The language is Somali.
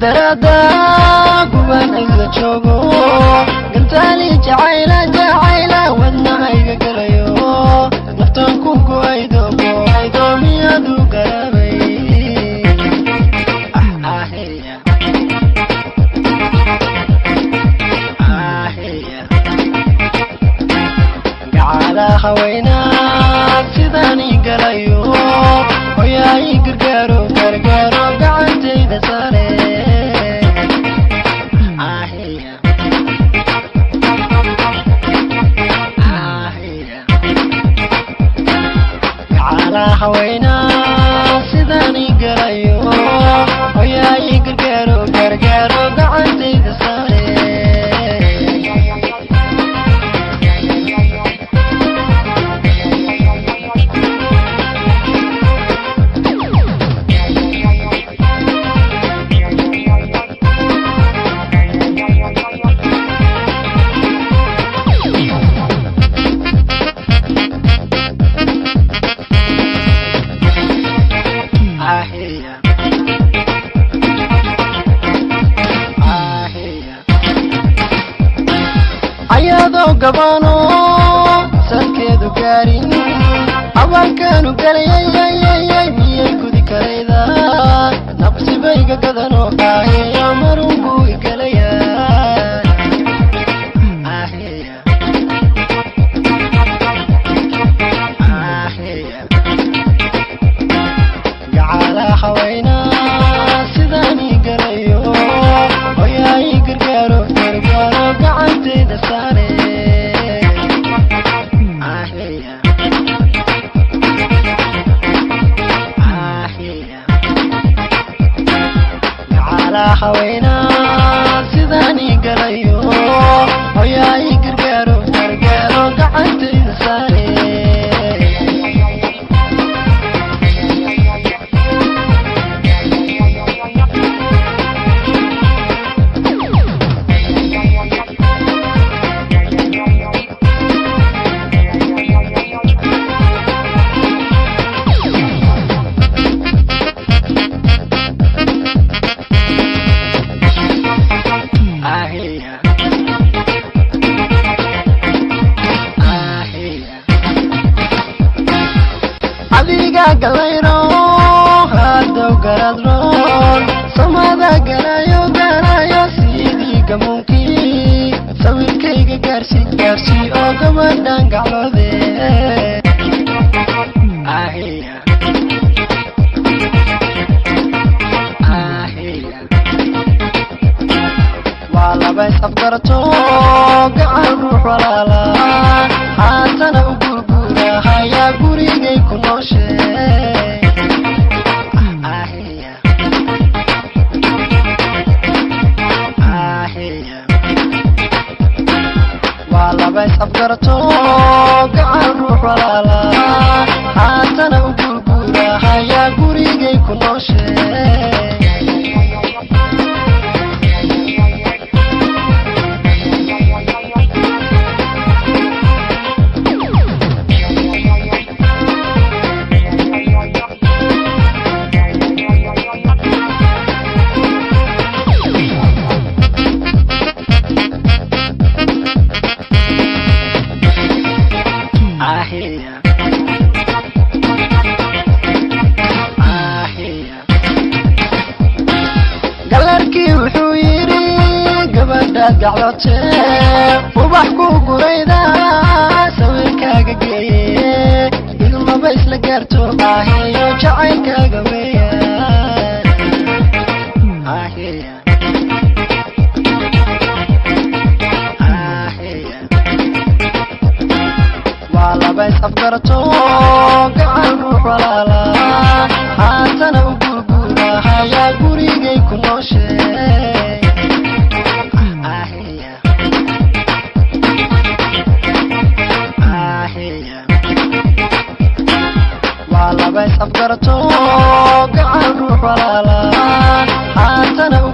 darada kuban ila joogo gantani jacayla wadnahayga galayo naftan ku go'aydo miyadu garabay gacala hawayna sidani galayo hoyaay gargaaro gacantayda sare gacala hawayna sidani galayo hoyaay gargaaro gacantayda sare ayado gabano sankeedu gaarin abankanu galayay miyay gudi karayda nafsibayga gadano marunbu igalaya gacala hawayna sidani galayo hoyaay gargaaro gacantayda sare gacala hawayna sidani galayo hoyaay gargaaro gacantayda sare adiga galayro hadow garadron samada galayo sidii gamunkii sawirkayga gaarsi oo gabadhan gacloode waa laba isafgarto gacan ruux walaala haatana u gurgurahaya gurigay ku nooshe waa laba isafgarto gacan ruux walaala haatana u gurgurahaya gurigay ku nooshe galarkii wuxuu yiri gabadha gaclote ubax ku gurayda sawirkaaga geeye ilmaba isla gaarto iyo jacaylkaaga weeyaan waa laba isafgarto gacan ruux walaala haatana u gurgurahaya gurigay ku nooshe waa laba isafgarto gacan ruux walaala haatana u